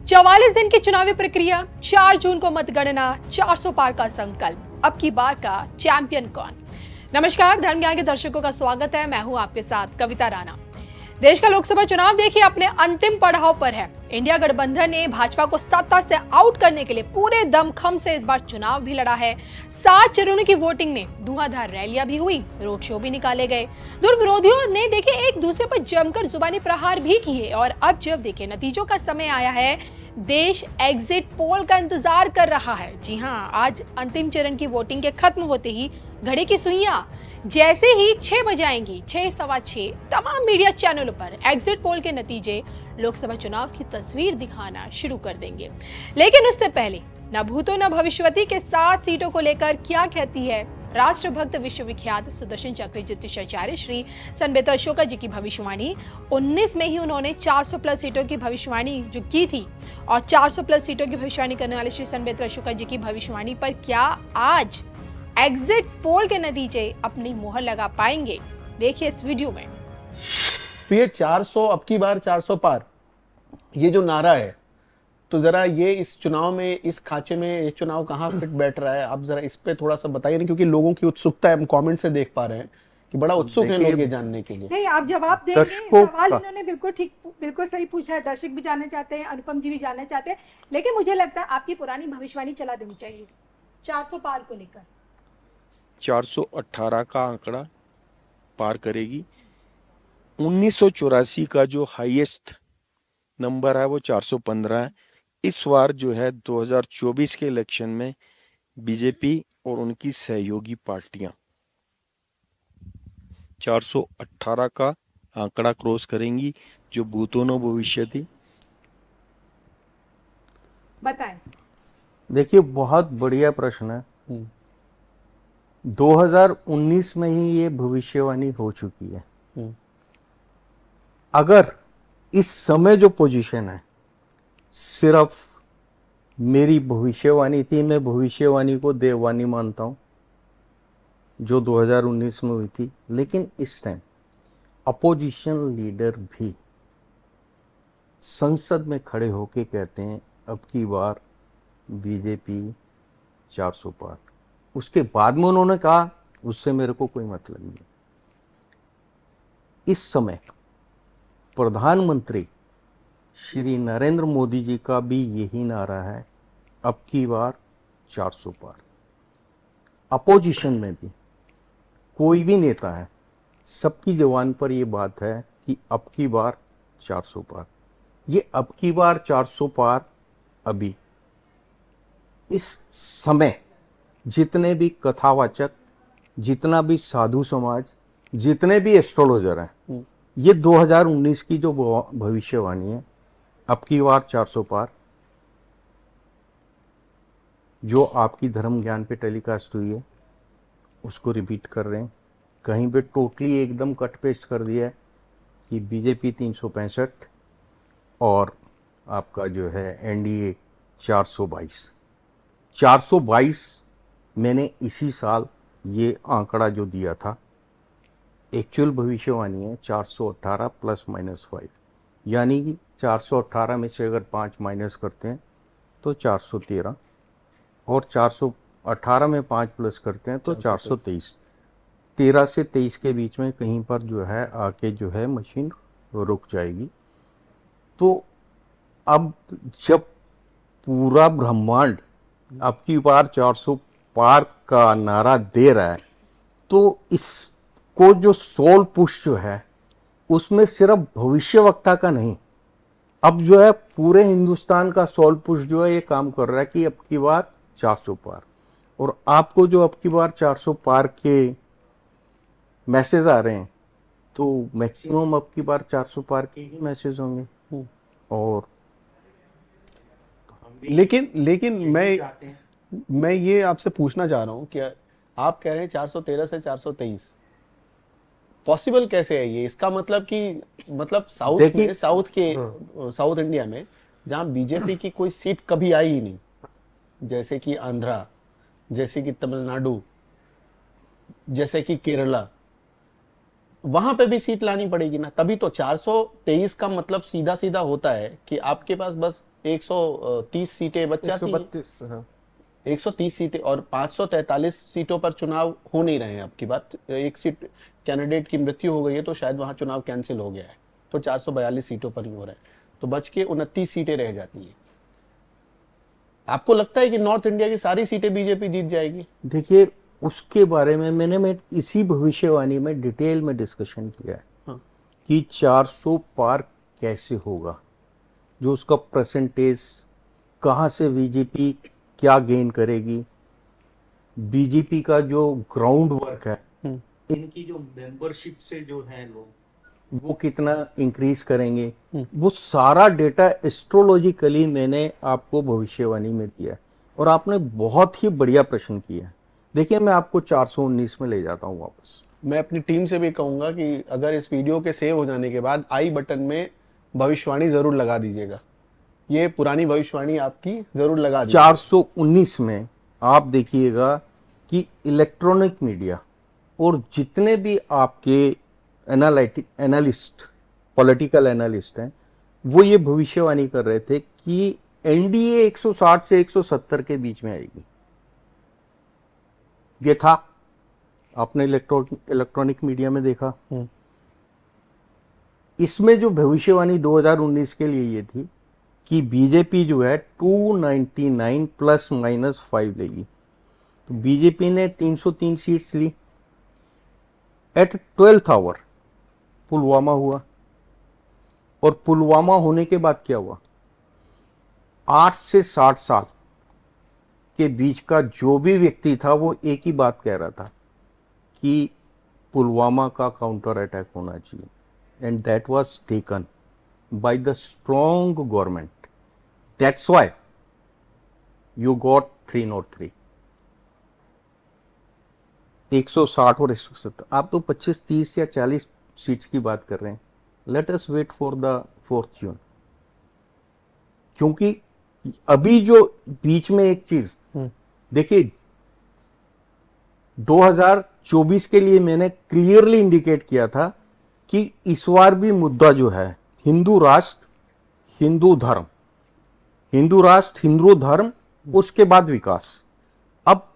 44 दिन की चुनावी प्रक्रिया, 4 जून को मतगणना, 400 पार का संकल्प, अब की बार का चैंपियन कौन? नमस्कार, धर्म ज्ञान के दर्शकों का स्वागत है। मैं हूं आपके साथ कविता राणा। देश का लोकसभा चुनाव देखिए अपने अंतिम पड़ाव पर है। इंडिया गठबंधन ने भाजपा को सत्ता से आउट करने के लिए पूरे दमखम से इस बार चुनाव भी लड़ा है। 7 चरणों की वोटिंग में धुआंधार रैलियां भी हुई, रोड शो भी निकाले गए। विरोधियों ने देखिए एक दूसरे पर जमकर जुबानी प्रहार भी किए। और अब जब देखिए नतीजों का समय आया है, देश एग्जिट पोल का इंतजार कर रहा है। जी हाँ, आज अंतिम चरण की वोटिंग के खत्म होते ही घड़ी की सुइयां जैसे ही 6 बजे आएंगी, 6 सवा 6, तमाम मीडिया चैनलों पर एग्जिट पोल के नतीजे लोकसभा चुनाव की तस्वीर दिखाना शुरू कर देंगे। लेकिन उससे पहले न भूतो न भविष्यवती के 7 सीटों को लेकर क्या कहती है राष्ट्रभक्त विश्वविख्यात सुदर्शन चक्र ज्योतिषाचार्य श्री संबेत अशोका जी की भविष्यवाणी। 19 में ही उन्होंने 400 प्लस सीटों की भविष्यवाणी जो की थी, और 400 प्लस सीटों की भविष्यवाणी करने वाले श्री संबेत अशोका जी की भविष्यवाणी पर क्या आज एग्जिट पोल के नतीजे अपनी मोहर लगा पाएंगे? देखिए इस वीडियो में। तो ये 400 अब की बार 400 पार, ये जो नारा है, तो जरा ये इस चुनाव में, इस खांचे में ये चुनाव कहाँ फिट बैठ रहा है, आप जरा इस पे थोड़ा सा बताइए ना, क्योंकि लोगों की उत्सुकता है, हम कमेंट से देख पा रहे हैं कि बड़ा उत्सुक है लोग ये जानने के लिए। नहीं, आप जवाब देंगे। सवाल इन्होंने बिल्कुल सही पूछा है। दर्शक भी जानना चाहते हैं, अनुपम जी भी जानना चाहते हैं। लेकिन मुझे लगता है आपकी पुरानी भविष्यवाणी चला देनी चाहिए 400 पार को लेकर। 418 का आंकड़ा पार करेगी। 1984 का जो हाईएस्ट नंबर है वो 415 है। इस बार जो है 2024 के इलेक्शन में बीजेपी और उनकी सहयोगी पार्टियां 418 का आंकड़ा क्रॉस करेंगी, जो भूतो न भविष्यति। बताएं। देखिए, बहुत बढ़िया प्रश्न है। 2019 में ही ये भविष्यवाणी हो चुकी है। अगर इस समय जो पोजीशन है सिर्फ मेरी भविष्यवाणी थी, मैं भविष्यवाणी को देववाणी मानता हूं जो 2019 में हुई थी, लेकिन इस टाइम अपोजिशन लीडर भी संसद में खड़े होके कहते हैं अब की बार बीजेपी 400 पार। उसके बाद में उन्होंने कहा उससे मेरे को कोई मतलब नहीं। इस समय प्रधानमंत्री श्री नरेंद्र मोदी जी का भी यही नारा है, अब की बार 400 पार। अपोजिशन में भी कोई भी नेता है, सबकी जबान पर यह बात है कि अब की बार 400 पार। ये अब की बार 400 पार अभी इस समय जितने भी कथावाचक, जितना भी साधु समाज, जितने भी एस्ट्रोलॉजर हैं, ये 2019 की जो भविष्यवाणी है अब की बार 400 पार, जो आपकी धर्म ज्ञान पे टेलीकास्ट हुई है, उसको रिपीट कर रहे हैं। कहीं पे टोटली एकदम कट पेस्ट कर दिया है कि बीजेपी 365 और आपका जो है एनडीए 422। 422 मैंने इसी साल ये आंकड़ा जो दिया था, एक्चुअल भविष्यवाणी है 418 प्लस माइनस 5, यानी कि 418 में से अगर 5 माइनस करते हैं तो 413, और 418 में 5 प्लस करते हैं तो 423। 13 से 23 के बीच में कहीं पर जो है आके जो है मशीन रुक जाएगी। तो अब जब पूरा ब्रह्मांड अब की बार 400 पार का नारा दे रहा है, तो इसको जो सोल पुश जो है उसमें सिर्फ भविष्यवक्ता का नहीं, अब जो है पूरे हिंदुस्तान का सोल पुश जो है ये काम कर रहा है कि अब की बार 400 पार। और आपको जो अब की बार 400 पार के मैसेज आ रहे हैं, तो मैक्सिमम अब की बार 400 पार के ही मैसेज होंगे। और लेकिन मैं ये आपसे पूछना चाह रहा हूँ कि आप कह रहे हैं 413 से 423 पॉसिबल कैसे है ये? इसका मतलब कि साउथ इंडिया में जहाँ बीजेपी की कोई सीट कभी आई ही नहीं, जैसे कि आंध्रा, जैसे कि तमिलनाडु, जैसे कि केरला, वहां पे भी सीट लानी पड़ेगी ना, तभी तो 423 का मतलब सीधा सीधा होता है कि आपके पास बस 130 सीटें बच जाती हैं। 132, हाँ। 130 सीटें और 543 सीटों पर चुनाव हो नहीं रहे हैं। अब की बात, एक सीट कैंडिडेट की मृत्यु हो गई है तो शायद वहां चुनाव कैंसिल हो गया है, तो 442 सीटों पर ही हो रहा है, तो बच के 29 सीटें रह जाती हैं। आपको लगता है कि नॉर्थ इंडिया की सारी सीटें बीजेपी जीत जाएगी? देखिए, उसके बारे में मैं इसी भविष्यवाणी में डिटेल में डिस्कशन किया है। हाँ। कि 400 पार कैसे होगा, जो उसका परसेंटेज, कहाँ से बीजेपी क्या गेन करेगी, बीजेपी का जो ग्राउंड वर्क है, इनकी जो मेंबरशिप से जो है लोग वो कितना इंक्रीज करेंगे, वो सारा डेटा एस्ट्रोलॉजिकली मैंने आपको भविष्यवाणी में दिया है। और आपने बहुत ही बढ़िया प्रश्न किया है। देखिए, मैं आपको 419 में ले जाता हूँ वापस। मैं अपनी टीम से भी कहूंगा कि अगर इस वीडियो के सेव हो जाने के बाद आई बटन में भविष्यवाणी जरूर लगा दीजिएगा, ये पुरानी भविष्यवाणी आपकी जरूर लगा दीजिएगा। 419 में आप देखिएगा कि इलेक्ट्रॉनिक मीडिया और जितने भी आपके एनालिस्ट, पॉलिटिकल एनालिस्ट हैं, वो ये भविष्यवाणी कर रहे थे कि एनडीए 160 से 170 के बीच में आएगी। ये था, आपने इलेक्ट्रॉनिक मीडिया में देखा। इसमें जो भविष्यवाणी 2019 के लिए ये थी कि बीजेपी जो है 299 प्लस माइनस 5 लेगी। तो बीजेपी ने 303 सीट्स ली। एट 12th आवर पुलवामा हुआ, और पुलवामा होने के बाद क्या हुआ, 8 से 60 साल के बीच का जो भी व्यक्ति था वो एक ही बात कह रहा था कि पुलवामा का काउंटर अटैक होना चाहिए, and that was taken by the strong government. That's why you got 303, 160 और 170। आप तो 25, 30 या 40 सीट्स की बात कर रहे हैं। Let us wait for the 4th June, क्योंकि अभी जो बीच में एक चीज देखिए, 2024 के लिए मैंने क्लियरली इंडिकेट किया था कि इस बार भी मुद्दा जो है हिंदू राष्ट्र, हिंदू धर्म, हिंदू राष्ट्र, हिंदू धर्म, उसके बाद विकास। अब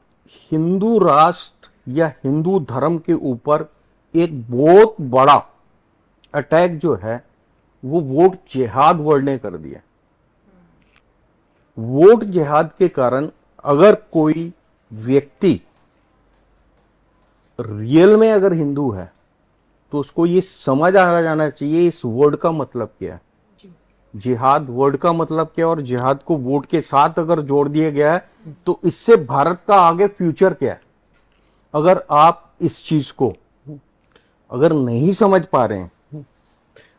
हिंदू राष्ट्र या हिंदू धर्म के ऊपर एक बहुत बड़ा अटैक जो है वो वोट जिहाद वर्ड ने कर दिया। वोट जिहाद के कारण अगर कोई व्यक्ति रियल में अगर हिंदू है तो उसको ये समझ आ जाना चाहिए इस वर्ड का मतलब क्या है, जिहाद वर्ड का मतलब क्या है, और जिहाद को वोट के साथ अगर जोड़ दिया गया है तो इससे भारत का आगे फ्यूचर क्या है। अगर आप इस चीज को अगर नहीं समझ पा रहे हैं,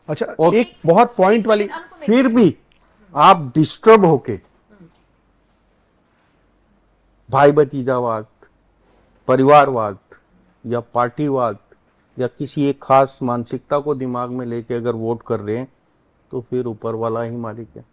अच्छा, और एक बहुत पॉइंट वाली, फिर भी आप डिस्टर्ब होके भाई भतीजावाद, परिवारवाद या पार्टीवाद या किसी एक खास मानसिकता को दिमाग में लेके अगर वोट कर रहे हैं तो फिर ऊपर वाला ही मालिक है।